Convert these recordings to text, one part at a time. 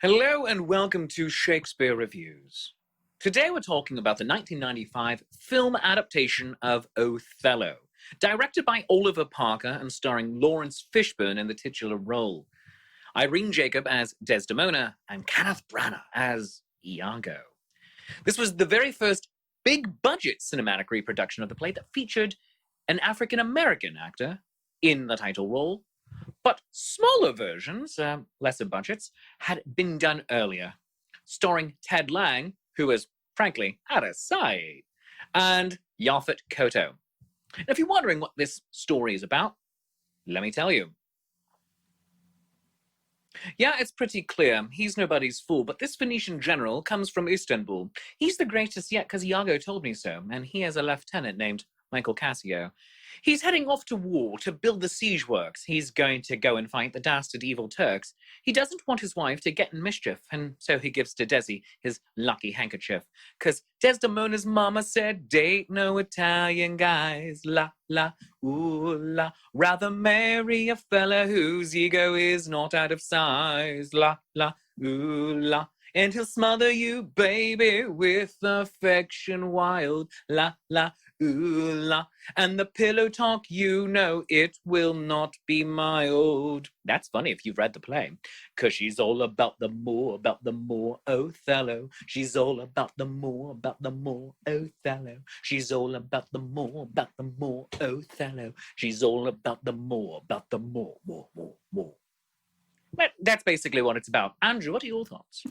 Hello and welcome to Shakespeare Reviews. Today we're talking about the 1995 film adaptation of Othello, directed by Oliver Parker and starring Lawrence Fishburne in the titular role, Irene Jacob as Desdemona, and Kenneth Branagh as Iago. This was the very first big-budget cinematic reproduction of the play that featured an African-American actor in the title role, but smaller versions, lesser budgets, had been done earlier, starring Ted Lang, who was, frankly, out of sight, and Yaphet Kotto. And if you're wondering what this story is about, let me tell you. Yeah, it's pretty clear. He's nobody's fool, but this Phoenician general comes from Istanbul. He's the greatest yet because Iago told me so, and he has a lieutenant named Michael Cassio. He's heading off to war to build the siege works. He's going to go and fight the dastard evil Turks. He doesn't want his wife to get in mischief, and so he gives to Desi his lucky handkerchief. 'Cause Desdemona's mama said, date no Italian guys, la la, ooh la. Rather marry a fella whose ego is not out of size, la la, ooh la. And he'll smother you, baby, with affection wild, la la, ooh la. And the pillow talk, you know, it will not be mild. That's funny if you've read the play. 'Cause she's all about the more, Othello. She's all about the more, Othello. She's all about the more, Othello. She's all about the more, more. But that's basically what it's about. Andrew, what are your thoughts?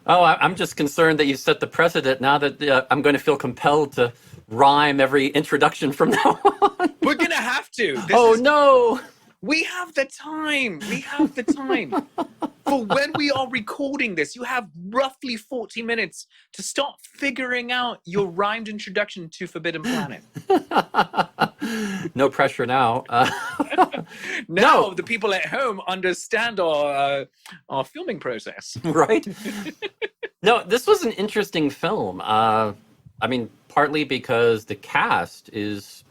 I'm just concerned that you set the precedent now that I'm going to feel compelled to rhyme every introduction from now on. We're going to have to. No. We have the time. For when we are recording this, you have roughly 40 minutes to start figuring out your rhymed introduction to Forbidden Planet. No pressure now. Now the people at home understand our filming process. Right? No, this was an interesting film. Partly because the cast is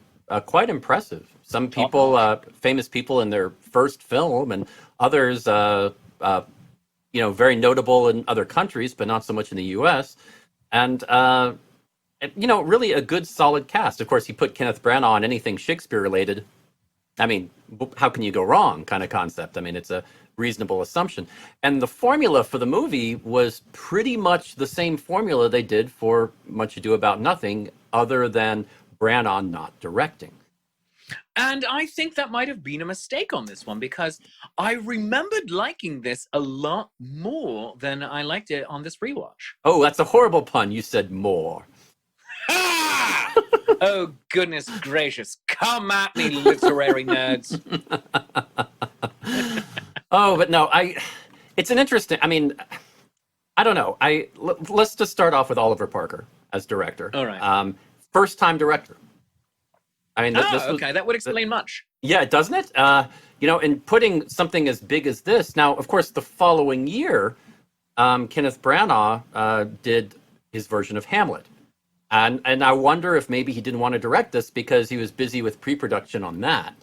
quite impressive. Some people, famous people in their first film, and others, very notable in other countries, but not so much in the U.S. And really a good, solid cast. Of course, he put Kenneth Branagh on anything Shakespeare related. I mean, how can you go wrong kind of concept? I mean, it's a reasonable assumption. And the formula for the movie was pretty much the same formula they did for Much Ado About Nothing, other than Branagh not directing. And I think that might have been a mistake on this one, because I remembered liking this a lot more than I liked it on this rewatch. Oh, that's a horrible pun. You said more. Ah! Oh, goodness gracious. Come at me, literary nerds. Oh, but no, it's an interesting, I don't know. Let's just start off with Oliver Parker as director. All right. First-time director. Okay, that would explain much. Yeah, doesn't it? In putting something as big as this, now, of course, the following year, Kenneth Branagh did his version of Hamlet. And I wonder if maybe he didn't want to direct this because he was busy with pre-production on that.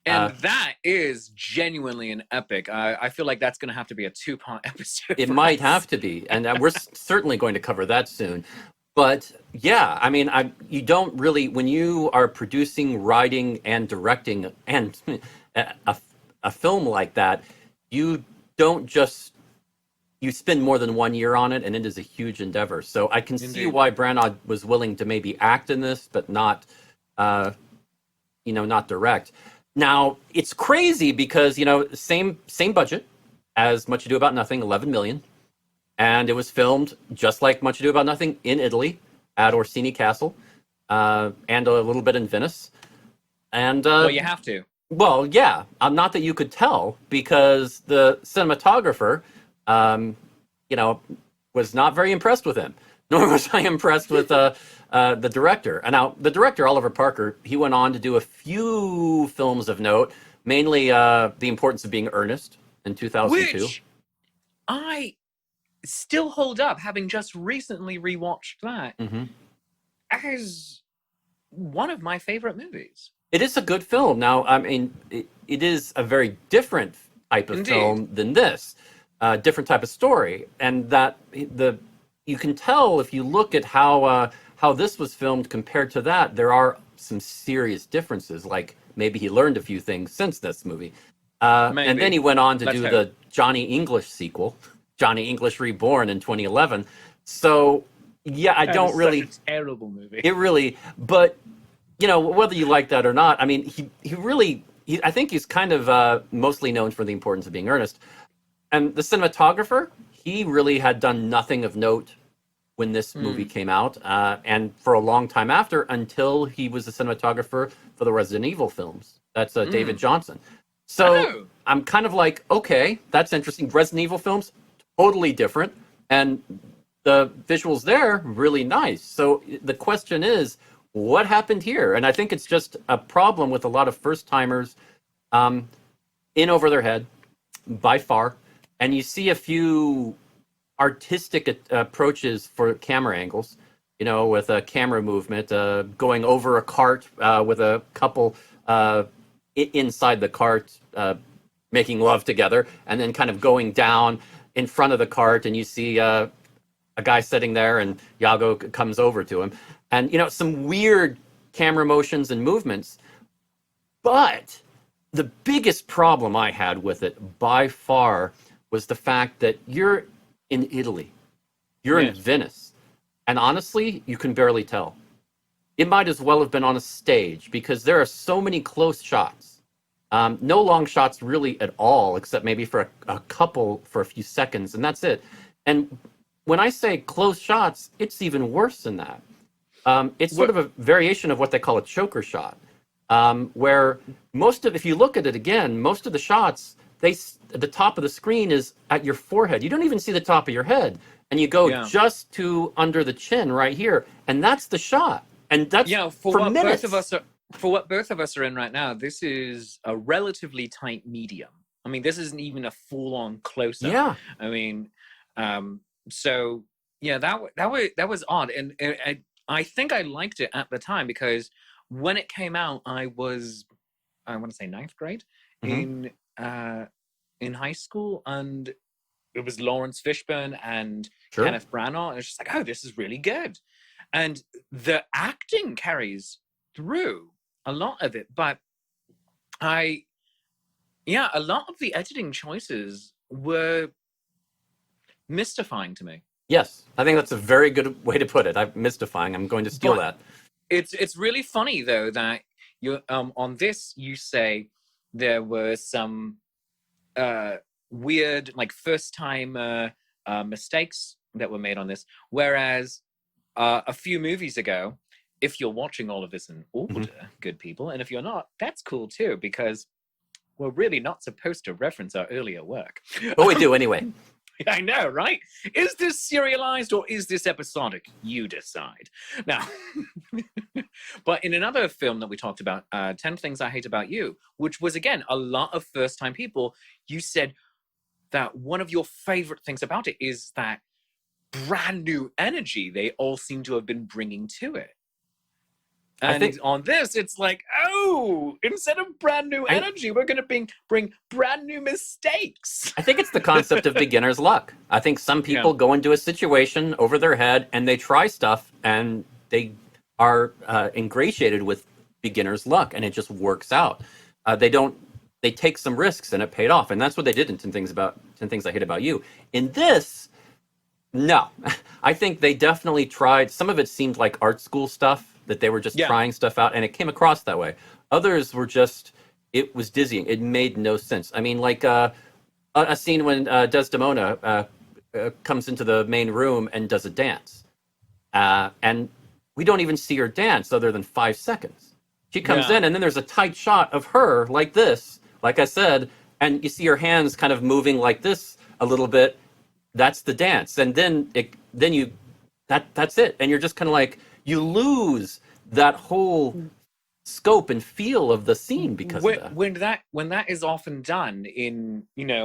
And that is genuinely an epic. I feel like that's going to have to be a 2-part episode. It might have to be. And we're certainly going to cover that soon. But yeah, you don't really, when you are producing, writing, and directing and a film like that, you don't just, you spend more than 1 year on it, and it is a huge endeavor. So I can see why Branagh was willing to maybe act in this, but not, not direct. Now, it's crazy because, same budget as Much Ado About Nothing, 11 million. And it was filmed just like Much Ado About Nothing in Italy at Orsini Castle, and a little bit in Venice. And well, you have to. Well, yeah, not that you could tell, because the cinematographer, was not very impressed with him. Nor was I impressed with the director. And now the director, Oliver Parker, he went on to do a few films of note, mainly The Importance of Being Earnest in 2002. Which I still hold up, having just recently rewatched that, as one of my favorite movies. It is a good film. Now, it is a very different type of Indeed. film than this, different type of story, and that you can tell if you look at how this was filmed compared to that, there are some serious differences. Like maybe he learned a few things since this movie, and then he went on to do the Johnny English sequel, Johnny English Reborn in 2011. So yeah, I don't really. Such a terrible movie. It really, but you know, whether you like that or not, I mean, he really, I think he's kind of mostly known for the importance of being earnest. And the cinematographer, he really had done nothing of note when this movie came out, and for a long time after, until he was the cinematographer for the Resident Evil films. That's David Johnson. So I'm kind of like, okay, that's interesting. Resident Evil films, totally different, and the visuals there, really nice. So the question is, what happened here? And I think it's just a problem with a lot of first-timers in over their head, by far. And you see a few artistic approaches for camera angles, you know, with a camera movement, going over a cart with a couple inside the cart making love together, and then kind of going down in front of the cart, and you see a guy sitting there, and Iago comes over to him. And, you know, some weird camera motions and movements. But the biggest problem I had with it, by far, was the fact that you're in Italy. You're in Venice. And honestly, you can barely tell. It might as well have been on a stage, because there are so many close shots. No long shots really at all, except maybe for a couple for a few seconds, and that's it. And when I say close shots, it's even worse than that. It's sort of a variation of what they call a choker shot, where if you look at it again, most of the shots, the top of the screen is at your forehead. You don't even see the top of your head, and you go just to under the chin right here, and that's the shot. And that's for minutes. For what both of us are in right now, this is a relatively tight medium. I mean, this isn't even a full-on close-up. Yeah. I mean, so yeah, that was odd, and I think I liked it at the time, because when it came out, I want to say ninth grade in high school, and it was Lawrence Fishburne and Kenneth Branagh, and it's just like, oh, this is really good, and the acting carries through a lot of it, but a lot of the editing choices were mystifying to me. Yes, I think that's a very good way to put it. Mystifying. I'm going to steal that. It's really funny though that you on this you say there were some weird, like, first time mistakes that were made on this, whereas a few movies ago, if you're watching all of this in order, good people, and if you're not, that's cool too, because we're really not supposed to reference our earlier work. But we do anyway. I know, right? Is this serialized or is this episodic? You decide. Now, but in another film that we talked about, 10 Things I Hate About You, which was, again, a lot of first-time people, you said that one of your favorite things about it is that brand new energy they all seem to have been bringing to it. And on this, it's like, oh, instead of brand new energy, we're going to bring brand new mistakes. I think it's the concept of beginner's luck. I think some people go into a situation over their head and they try stuff and they are ingratiated with beginner's luck, and it just works out. They take some risks and it paid off. And that's what they did in 10 Things I Hate About You. In this, no. I think they definitely tried. Some of it seemed like art school stuff, that they were just trying stuff out, and it came across that way. Others were just, it was dizzying. It made no sense. I mean, like a scene when Desdemona comes into the main room and does a dance. And we don't even see her dance other than 5 seconds. She comes in, and then there's a tight shot of her like this, like I said, and you see her hands kind of moving like this a little bit. That's the dance. And then that's it. And you're just kind of like, you lose that whole scope and feel of the scene because of that. When that is often done in,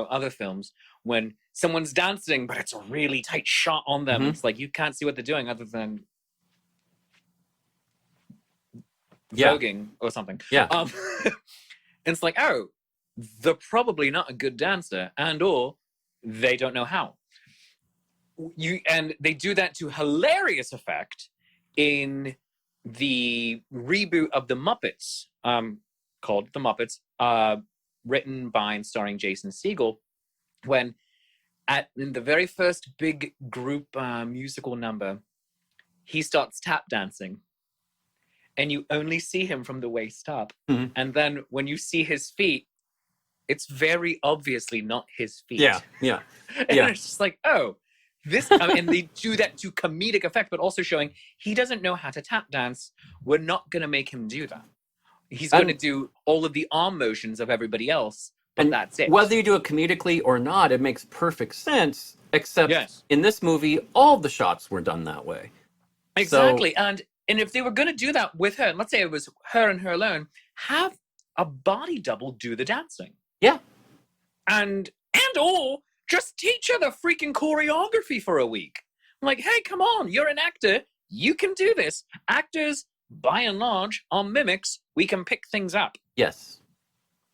other films, when someone's dancing but it's a really tight shot on them, it's like you can't see what they're doing other than voguing or something. Yeah. It's like, oh, they're probably not a good dancer, and or they don't know how. And they do that to hilarious effect in the reboot of the Muppets, called The Muppets, written by and starring Jason Segel, when in the very first big group musical number, he starts tap dancing, and you only see him from the waist up. Mhm. And then when you see his feet, it's very obviously not his feet. Yeah. And it's just like, oh, this, and they do that to comedic effect, but also showing he doesn't know how to tap dance. We're not going to make him do that. He's going to do all of the arm motions of everybody else, but that's it. Whether you do it comedically or not, it makes perfect sense, except in this movie, all the shots were done that way. Exactly. So, and if they were going to do that with her, let's say it was her and her alone, have a body double do the dancing. Yeah. And or just teach her the freaking choreography for a week. I'm like, hey, come on, you're an actor. You can do this. Actors, by and large, are mimics. We can pick things up. Yes.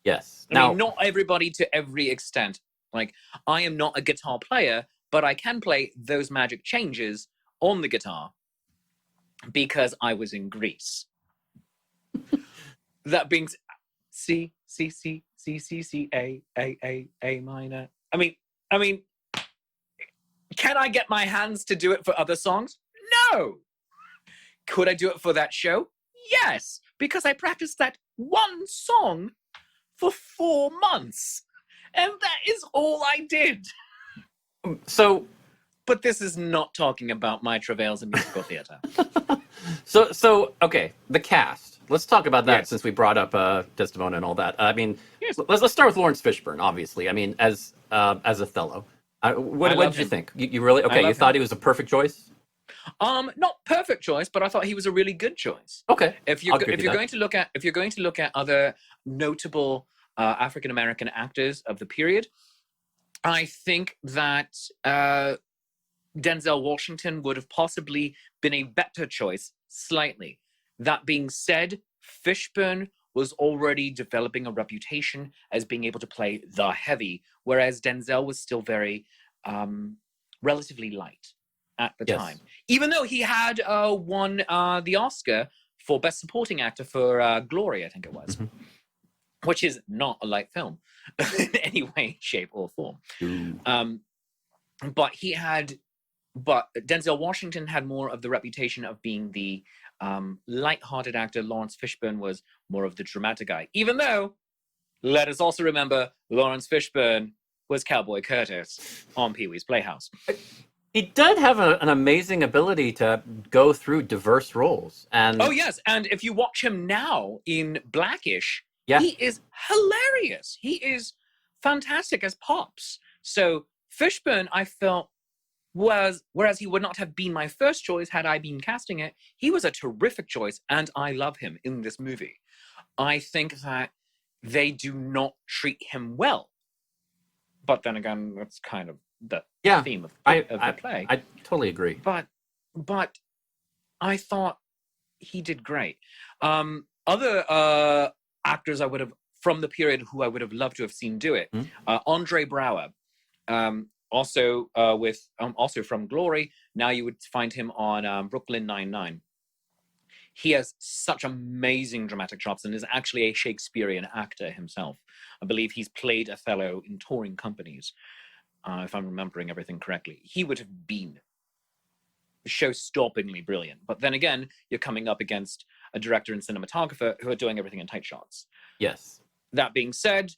Yes. I mean, not everybody to every extent. Like, I am not a guitar player, but I can play those magic changes on the guitar because I was in Greece. That being C, C, C, C, C, C, A minor. I mean, can I get my hands to do it for other songs? No. Could I do it for that show? Yes, because I practiced that one song for 4 months. And that is all I did. So, but this is not talking about my travails in musical theatre. So okay, the cast. Let's talk about that since we brought up Desdemona and all that. I mean, let's start with Lawrence Fishburne, obviously. I mean, as Othello. What did you think? You really you thought he was a perfect choice? Not perfect choice, but I thought he was a really good choice. Okay. If you're going to look at other notable African American actors of the period, I think that Denzel Washington would have possibly been a better choice, slightly. That being said, Fishburne was already developing a reputation as being able to play the heavy, whereas Denzel was still very relatively light at the time. Even though he had won the Oscar for Best Supporting Actor for Glory, I think it was, which is not a light film in any way, shape, or form. But Denzel Washington had more of the reputation of being the light-hearted actor. Lawrence Fishburne was more of the dramatic guy. Even though, let us also remember, Lawrence Fishburne was Cowboy Curtis on Pee-wee's Playhouse. He did have an amazing ability to go through diverse roles. And oh, yes. And if you watch him now in Blackish, he is hilarious. He is fantastic as Pops. So Fishburne, I felt, whereas he would not have been my first choice had I been casting it, he was a terrific choice, and I love him in this movie. I think that they do not treat him well. But then again, that's kind of the theme of the play. I totally agree. But I thought he did great. Other actors I would have, from the period, who I would have loved to have seen do it, Andre Braugher, also from Glory. Now you would find him on Brooklyn Nine-Nine. He has such amazing dramatic chops and is actually a Shakespearean actor himself. I believe he's played Othello in touring companies, if I'm remembering everything correctly. He would have been show-stoppingly brilliant. But then again, you're coming up against a director and cinematographer who are doing everything in tight shots. Yes. That being said,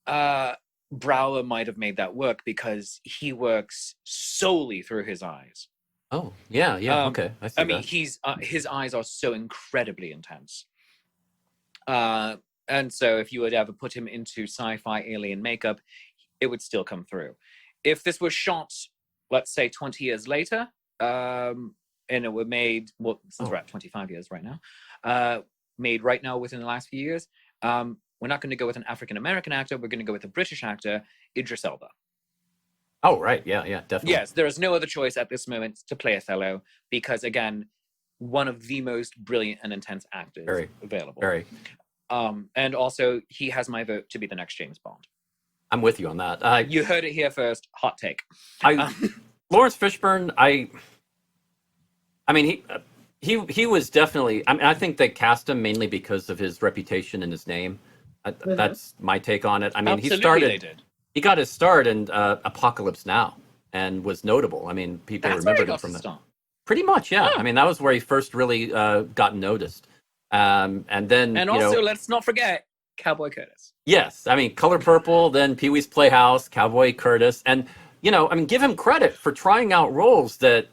Brower might have made that work because he works solely through his eyes. Oh, yeah, okay. I mean, his eyes are so incredibly intense. And so if you would ever put him into sci-fi alien makeup, it would still come through. If this was shot, let's say, 20 years later, and it were made, since we're at 25 years right now, made right now within the last few years, we're not going to go with an African-American actor. We're going to go with a British actor, Idris Elba. Oh, right. Yeah, definitely. Yes, there is no other choice at this moment to play Othello because, again, one of the most brilliant and intense actors available. Very. And also, he has my vote to be the next James Bond. I'm with you on that. You heard it here first. Hot take. Lawrence Fishburne. I mean, he was definitely. I mean, I think they cast him mainly because of his reputation and his name. That's my take on it. I mean, he got his start in Apocalypse Now and was notable. I mean, people remembered him from that. Pretty much, yeah. I mean, that was where he first really got noticed. And then, also, let's not forget Cowboy Curtis. Yes, I mean, Color Purple, then Pee-wee's Playhouse, Cowboy Curtis, and I mean, give him credit for trying out roles that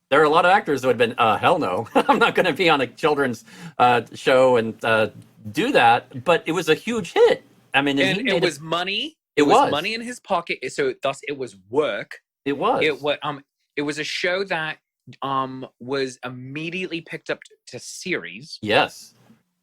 there are a lot of actors who had been, hell no, I'm not going to be on a children's show and do that. But it was a huge hit. I mean, and it was money. It was money in his pocket, so thus it was work. It was. It was a show that was immediately picked up to series. Yes.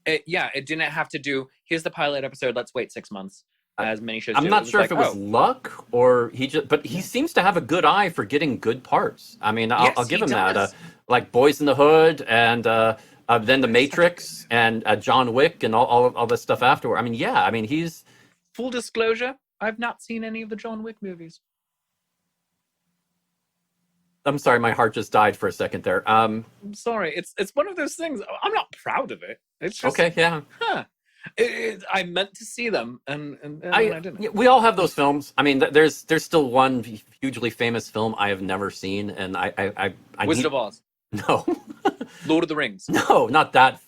It didn't have to do, here's the pilot episode, let's wait 6 months, as many shows do. I'm not sure if it was luck or but he seems to have a good eye for getting good parts. I mean, I'll give him that. Like Boys in the Hood and then The Matrix and John Wick and all this stuff afterward. I mean, I mean, he's... Full disclosure, I've not seen any of the John Wick movies. I'm sorry, my heart just died for a second there. I'm sorry. It's one of those things. I'm not proud of it. It's just, okay, yeah. I meant to see them, and I didn't. We all have those films. I mean, there's still one hugely famous film I have never seen, and I Wizard of Oz. No. Lord of the Rings. No, not that.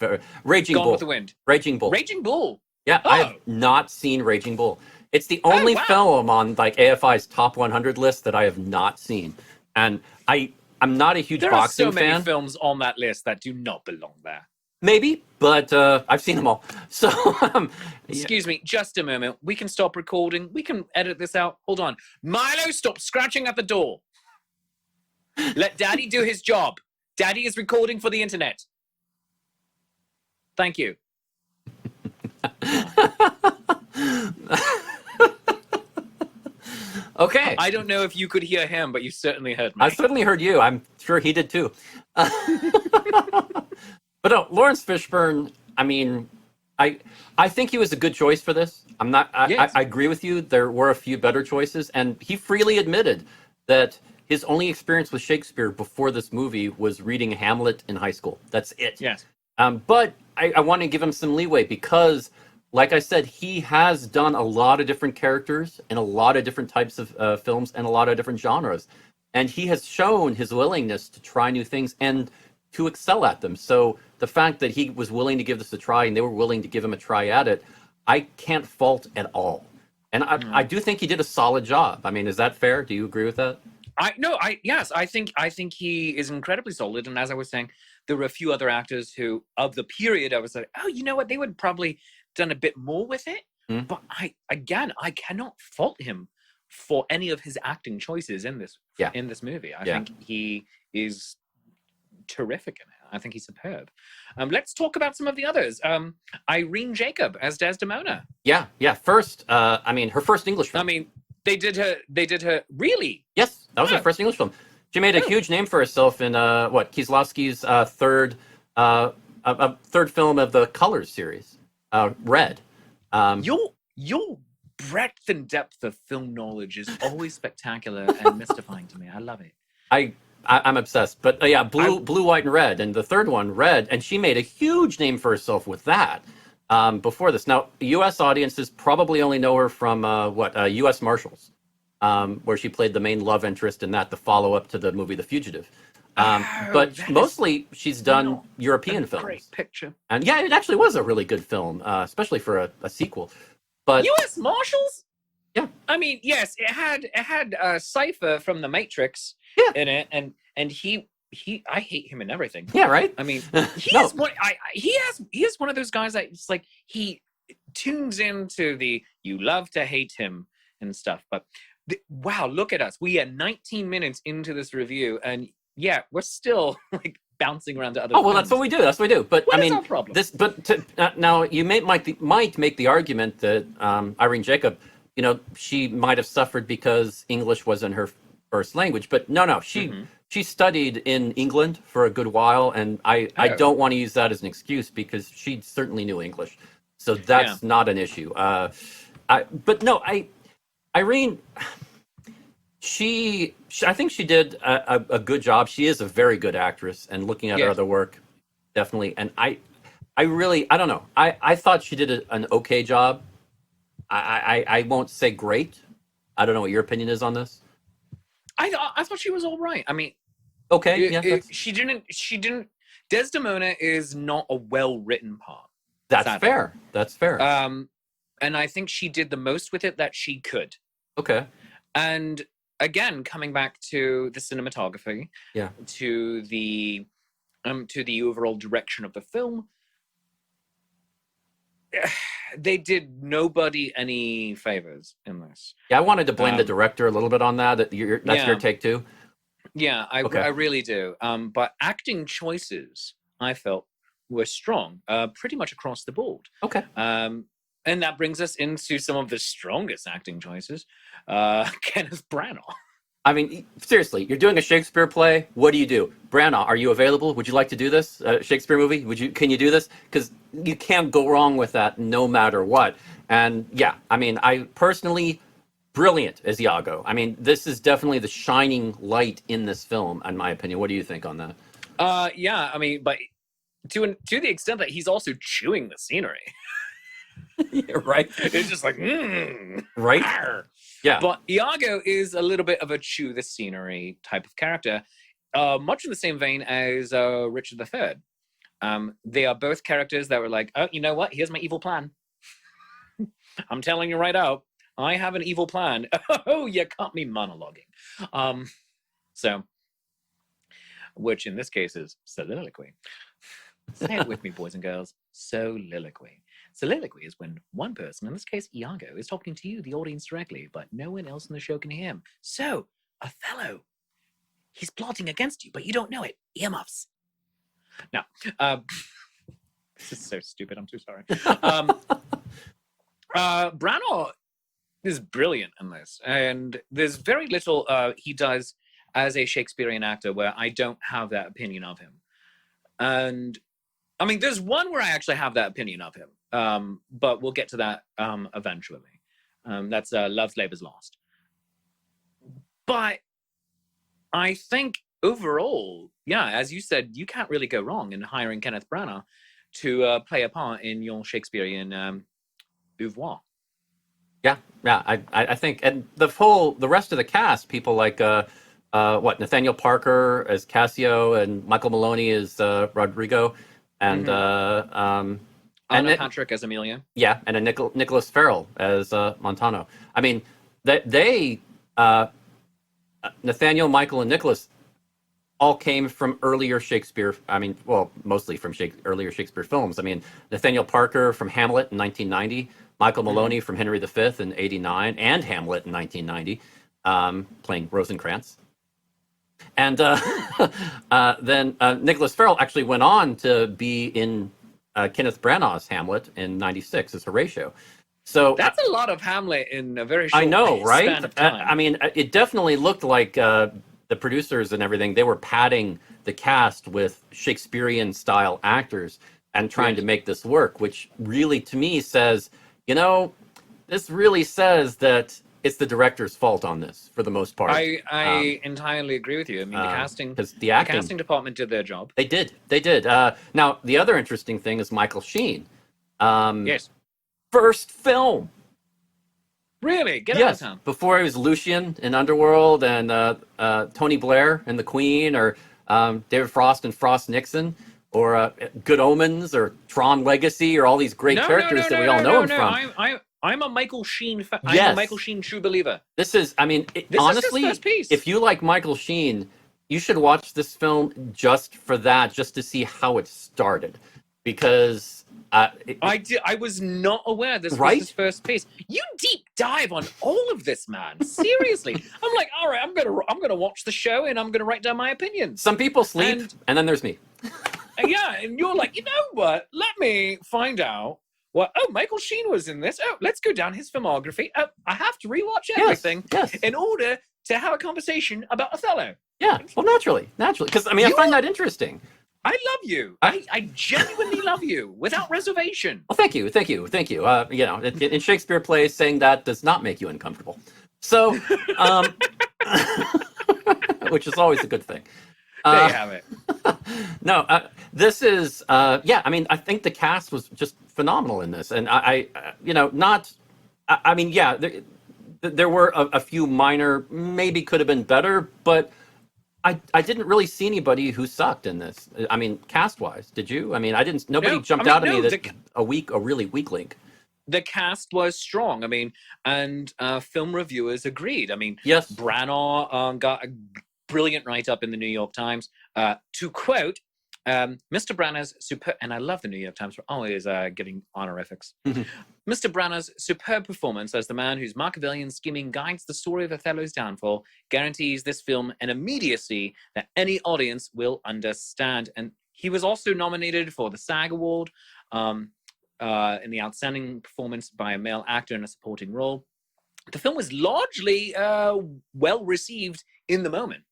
Raging Bull. Gone with the Wind. Raging Bull. Raging Bull. Yeah, I have not seen Raging Bull. It's the only film on like AFI's top 100 list that I have not seen. And I'm not a huge boxing fan. There are so many films on that list that do not belong there. Maybe, but I've seen them all. So, excuse me, just a moment. We can stop recording. We can edit this out. Hold on. Milo, stop scratching at the door. Let Daddy do his job. Daddy is recording for the internet. Thank you. Okay. I don't know if you could hear him, but you certainly heard me. I certainly heard you. I'm sure he did too. But no, Lawrence Fishburne, I mean, I think he was a good choice for this. I agree with you. There were a few better choices, and he freely admitted that his only experience with Shakespeare before this movie was reading Hamlet in high school. That's it. Yes. But I want to give him some leeway because, like I said, he has done a lot of different characters in a lot of different types of films and a lot of different genres. And he has shown his willingness to try new things and to excel at them. So the fact that he was willing to give this a try and they were willing to give him a try at it, I can't fault at all. And I do think he did a solid job. I mean, is that fair? Do you agree with that? Yes, I think he is incredibly solid. And as I was saying, there were a few other actors who, of the period, I was like, oh, you know what? They would probably done a bit more with it. But I cannot fault him for any of his acting choices in this movie. I think he is terrific in it. I think he's superb. Let's talk about some of the others. Irene Jacob as Desdemona. Yeah. First, I mean, her first English film. I mean, they did her really? Yes, that was her first English film. She made a huge name for herself in Kieslowski's third film of the Colors series, Red. Your breadth and depth of film knowledge is always spectacular and mystifying to me. I love it. I'm obsessed. But Blue, White, and Red. And the third one, Red. And she made a huge name for herself with that before this. Now, U.S. audiences probably only know her from U.S. Marshals, where she played the main love interest in that, the follow-up to the movie The Fugitive. But mostly she's done European films. Great picture. And yeah, it actually was a really good film, especially for a sequel. But U.S. Marshals? Yeah. I mean, yes, it had Cypher from The Matrix in it, and he I hate him in everything. Yeah, right. I mean, he is one of those guys that it's like he tunes into the you love to hate him and stuff. But wow, look at us. We are 19 minutes into this review, and yeah, we're still like bouncing around to other. Oh well, that's what we do. That's what we do. But what I mean, our problem? Now you might make the argument that Irene Jacob, she might have suffered because English wasn't her first language. But no, she studied in England for a good while, and I don't want to use that as an excuse because she certainly knew English. So that's not an issue. But no, Irene, I think she did a good job. She is a very good actress, and looking at her other work, definitely. And I don't know. I thought she did an okay job. I won't say great. I don't know what your opinion is on this. I thought she was all right. I mean, okay, she didn't. Desdemona is not a well-written part. That's sadly. fair. That's fair. And I think she did the most with it that she could. Okay. And again, coming back to the cinematography, to the overall direction of the film, they did nobody any favors in this. Yeah, I wanted to blame the director a little bit on that. That's your take too. Yeah, I really do. But acting choices, I felt, were strong, pretty much across the board. Okay. And that brings us into some of the strongest acting choices. Kenneth Branagh. I mean, seriously, you're doing a Shakespeare play. What do? Branagh, are you available? Would you like to do this Shakespeare movie? Can you do this? Because you can't go wrong with that, no matter what. And yeah, I mean, I personally, brilliant as Iago. I mean, this is definitely the shining light in this film, in my opinion. What do you think on that? Yeah, I mean, but to the extent that he's also chewing the scenery. Yeah, right. It's just like, right. Arr. Yeah. But Iago is a little bit of a chew the scenery type of character, much in the same vein as Richard III. They are both characters that were like, oh, you know what? Here's my evil plan. I'm telling you right out, I have an evil plan. Oh, you caught me monologuing. So, which in this case is soliloquy. Say it with me, boys and girls. Soliloquy. Soliloquy is when one person, in this case Iago, is talking to you, the audience, directly, but no one else in the show can hear him. So, Othello, he's plotting against you, but you don't know it. Earmuffs. Now, this is so stupid. I'm too sorry. Branagh is brilliant in this, and there's very little he does as a Shakespearean actor where I don't have that opinion of him. And I mean, there's one where I actually have that opinion of him, but we'll get to that eventually. That's Love's Labour's Lost. But I think overall, yeah, as you said, you can't really go wrong in hiring Kenneth Branagh to play a part in your Shakespearean oeuvre. Yeah, I think, and the rest of the cast, people like Nathaniel Parker as Cassio and Michael Maloney as Rodrigo, and Anna Patrick as Amelia. Yeah, and Nicholas Farrell as Montano. I mean, they Nathaniel, Michael, and Nicholas all came from earlier Shakespeare. I mean, well, mostly from earlier Shakespeare films. I mean, Nathaniel Parker from Hamlet in 1990, Michael Maloney from Henry V in '89, and Hamlet in 1990, playing Rosencrantz. And then Nicholas Farrell actually went on to be in Kenneth Branagh's Hamlet in '96 as Horatio. So that's a lot of Hamlet in a very short span of time. I mean, it definitely looked like the producers and everything, they were padding the cast with Shakespearean style actors and trying to make this work, which really to me says, this really says that it's the director's fault on this for the most part. I entirely agree with you. I mean, the casting department did their job. They did. Now, the other interesting thing is Michael Sheen. Yes. First film. Really? Get out of town. Before he was Lucian in Underworld and Tony Blair and The Queen, or David Frost and Frost Nixon, or Good Omens, or Tron Legacy, or all these great characters that we all know him from. I'm a Michael Sheen fan. I'm a Michael Sheen true believer. This is, honestly, is his first piece. If you like Michael Sheen, you should watch this film just for that, just to see how it started. Because I was not aware this was his first piece. You deep dive on all of this, man. Seriously. I'm like, all right, I'm gonna watch the show and I'm gonna write down my opinions. Some people sleep, and then there's me. Yeah, and you're like, you know what? Let me find out. Michael Sheen was in this. Oh, let's go down his filmography. I have to rewatch everything in order to have a conversation about Othello. Yeah, well, naturally. Because, I find that interesting. I love you. I genuinely love you without reservation. Well, thank you. In Shakespeare plays, saying that does not make you uncomfortable. So, which is always a good thing. There you have it. No, this is, I mean, I think the cast was just phenomenal in this. And there were a few minor, maybe could have been better, but I didn't really see anybody who sucked in this. I mean, cast-wise, did you? I mean, nobody jumped out at me that a really weak link. The cast was strong. I mean, and film reviewers agreed. I mean, yes, Branagh got a brilliant write-up in the New York Times. To quote, Mr. Branagh's superb, and I love the New York Times for always getting honorifics. Mr. Branagh's superb performance as the man whose Machiavellian scheming guides the story of Othello's downfall guarantees this film an immediacy that any audience will understand. And he was also nominated for the SAG Award in the outstanding performance by a male actor in a supporting role. The film was largely well received in the moment.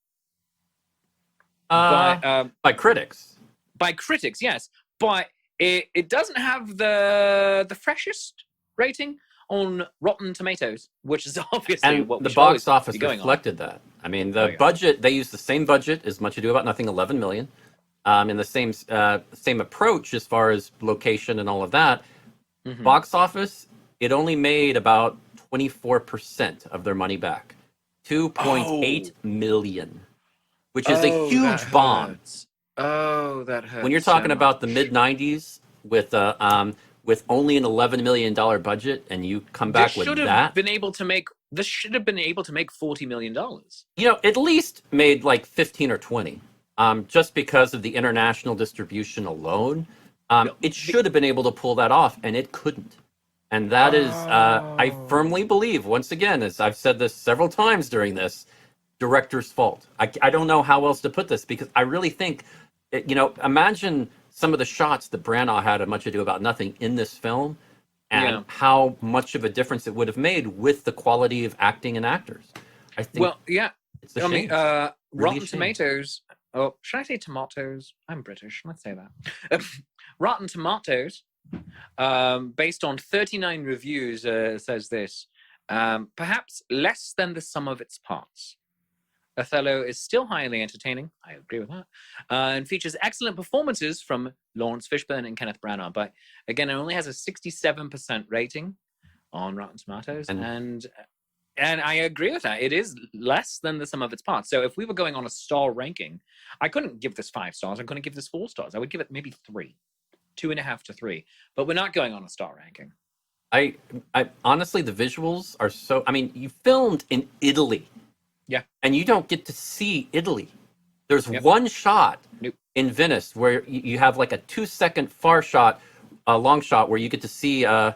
By critics. By critics, yes. But it doesn't have the freshest rating on Rotten Tomatoes, which is obviously and what the box office reflected that. I mean, the budget, they used the same budget as Much Ado About Nothing, 11 million. And the same approach as far as location and all of that. Box office, it only made about 24% of their money back. 2.8 million, which is a huge bomb. Oh, that hurts. When you're talking about the mid-90s with only an $11 million budget, and you come back with that, this should have been able to make $40 million. At least made like 15 or 20, just because of the international distribution alone. It should have been able to pull that off, and it couldn't. And that is, I firmly believe, once again, as I've said this several times during this, director's fault. I don't know how else to put this, because I really think, imagine some of the shots that Branagh had of Much Ado About Nothing in this film, and how much of a difference it would have made with the quality of acting and actors. I think. Well, yeah. It's a shame. Mean, Rotten Tomatoes. Oh, should I say tomatoes? I'm British. Let's say that. Rotten Tomatoes, based on 39 reviews, says this: perhaps less than the sum of its parts. Othello is still highly entertaining. I agree with that. And features excellent performances from Lawrence Fishburne and Kenneth Branagh. But again, it only has a 67% rating on Rotten Tomatoes. And I agree with that. It is less than the sum of its parts. So if we were going on a star ranking, I couldn't give this 5 stars. I couldn't give this 4 stars. I would give it maybe 3, 2.5 to 3. But we're not going on a star ranking. I honestly, the visuals are so... I mean, you filmed in Italy. Yeah. And you don't get to see Italy. There's one shot in Venice where you have like a 2-second long shot where you get to see the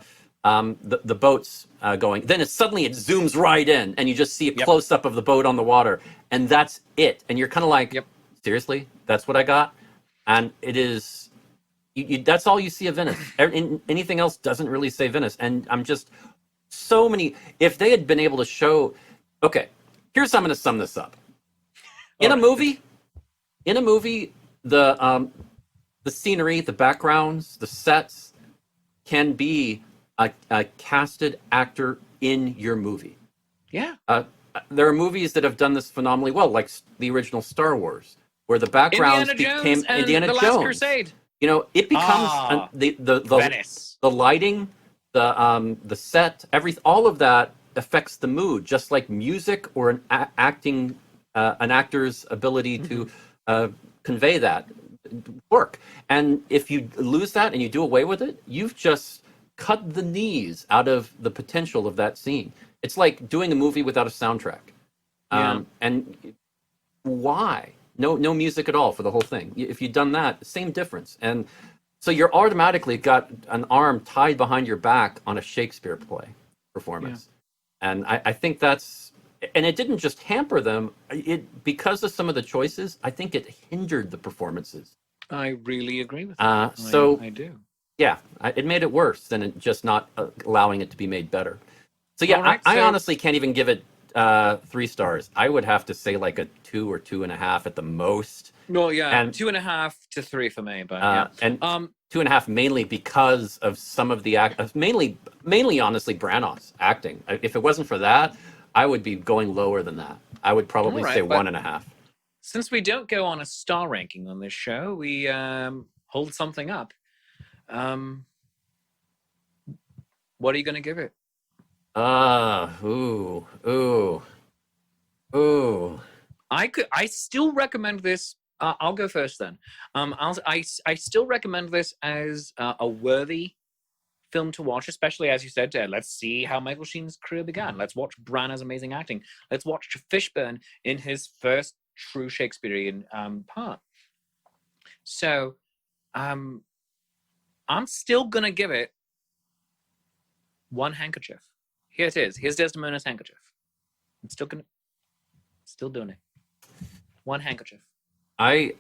boats going. Then suddenly it zooms right in and you just see a close-up of the boat on the water. And that's it. And you're kind of like, seriously? That's what I got? And it is... that's all you see of Venice. Anything else doesn't really say Venice. And I'm just... So many... If they had been able to show... Okay. Here's how I'm going to sum this up. In a movie, the scenery, the backgrounds, the sets can be a casted actor in your movie. Yeah. There are movies that have done this phenomenally well, like the original Star Wars, where the backgrounds became Indiana Jones. Last Crusade. It becomes the Venice. The lighting, the set, all of that affects the mood, just like music or an actor's ability to convey that work. And if you lose that and you do away with it, you've just cut the knees out of the potential of that scene. It's like doing a movie without a soundtrack. And why? No music at all for the whole thing. If you'd done that, same difference. And so you're automatically got an arm tied behind your back on a Shakespeare play performance. Yeah. And I think that's, and it didn't just hamper them. Because of some of the choices, I think it hindered the performances. I really agree with that. I do. Yeah, it made it worse than it just not allowing it to be made better. So yeah, I honestly can't even give it 3 stars. I would have to say like a 2 or 2.5 at the most. Well, yeah, And 2.5 to 3 for me, but yeah. and 2.5 mainly because of some of the mainly honestly Branoff's acting. If it wasn't for that, I would be going lower than that. I would probably say 1.5. Since we don't go on a star ranking on this show, we hold something up. What are you going to give it? I still recommend this. I'll go first then. I still recommend this as a worthy film to watch, especially as you said, let's see how Michael Sheen's career began. Let's watch Branagh's amazing acting. Let's watch Fishburne in his first true Shakespearean part. So I'm still gonna give it one handkerchief. Here it is. Here's Desdemona's handkerchief. I'm still doing it. One handkerchief. I'm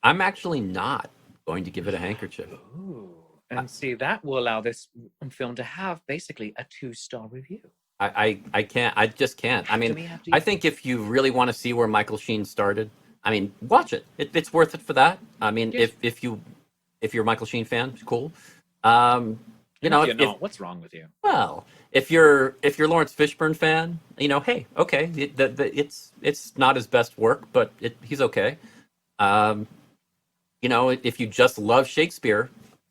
actually not going to give it a handkerchief. Ooh. And see, that will allow this film to have basically a 2-star review. I can't. I just can't. I mean, I think if you really want to see where Michael Sheen started, I mean, watch it. It's worth it for that. I mean, yes. if you're a Michael Sheen fan, cool. You know, if what's wrong with you? Well, if you're Lawrence Fishburne fan, you know, hey, okay, it's not his best work, but he's okay. You know, if you just love Shakespeare,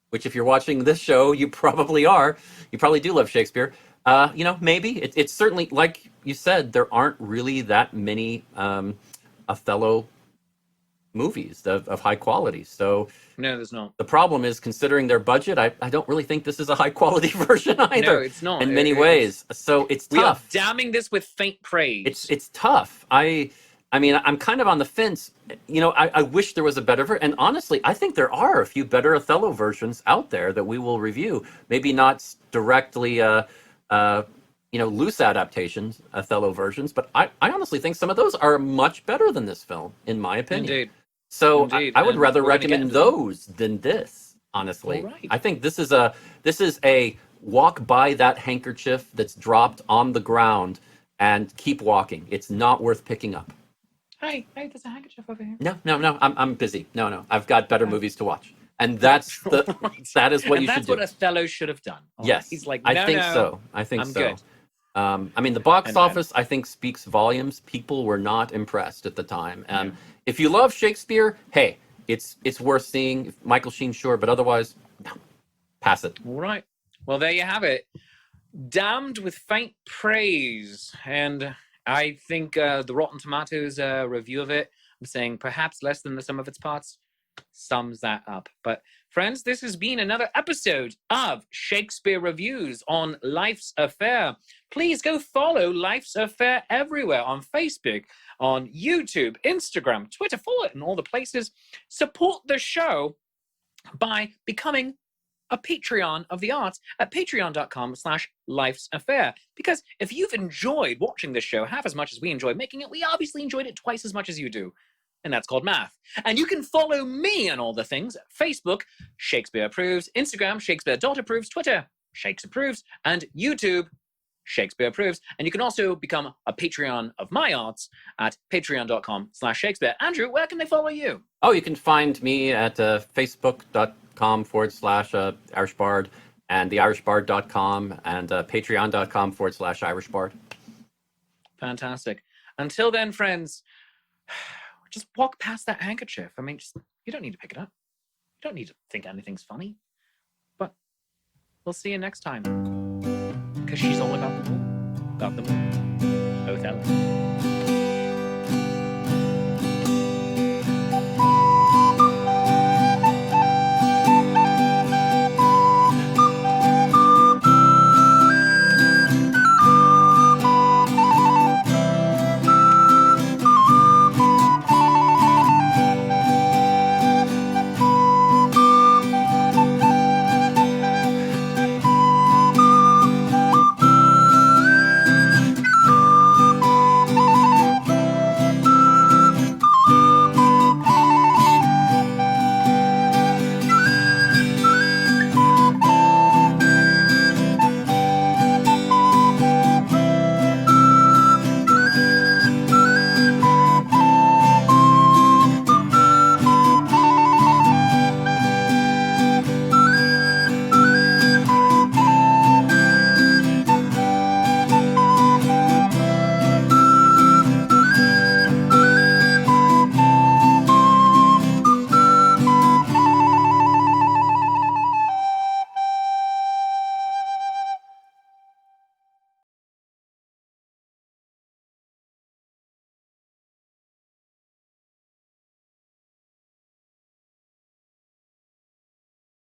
which if you're watching this show, you probably are. You probably do love Shakespeare. You know, maybe it's certainly, like you said, there aren't really that many Othello movies of high quality. So no, there's not. The problem is, considering their budget, I don't really think this is a high quality version either. No, it's not. In many ways. So it's tough. We are damning this with faint praise. It's tough. I mean, I'm kind of on the fence. You know, I wish there was a better version. And honestly, I think there are a few better Othello versions out there that we will review. Maybe not directly, you know, loose adaptations, Othello versions, but I honestly think some of those are much better than this film, in my opinion. Indeed. So Indeed. I would rather recommend those than this, honestly. Right. I think this is a walk by that handkerchief that's dropped on the ground and keep walking. It's not worth picking up. Hey, there's a handkerchief over here. No, I'm busy. No, I've got better movies to watch. And that is what you should do. That's what Othello should have done. Yes. He's like, I think so. I'm so. Good. I mean, the box office, I think, speaks volumes. People were not impressed at the time. If you love Shakespeare, hey, it's worth seeing. Michael Sheen, sure, but otherwise, no, pass it. All right. Well, there you have it. Damned with faint praise. And I think the Rotten Tomatoes review of it, I'm saying perhaps less than the sum of its parts, sums that up. But friends, this has been another episode of Shakespeare Reviews on Life's Affair. Please go follow Life's Affair everywhere on Facebook, on YouTube, Instagram, Twitter, follow it in all the places. Support the show by becoming a Patreon of the arts at patreon.com/lifesaffair. Because if you've enjoyed watching this show half as much as we enjoy making it, we obviously enjoyed it twice as much as you do. And that's called math. And you can follow me on all the things: Facebook, Shakespeare Approves; Instagram, Shakespeare.approves; Twitter, Shakespeare Approves; and YouTube, Shakespeare Approves. And you can also become a Patreon of my arts at patreon.com/Shakespeare. Andrew, where can they follow you? Oh, you can find me at facebook.com/Irish Bard and theirishbard.com and patreon.com/Irish Bard. Fantastic. Until then, friends, just walk past that handkerchief. I mean, you don't need to pick it up. You don't need to think anything's funny. But we'll see you next time. Because she's all about the moon. Othello.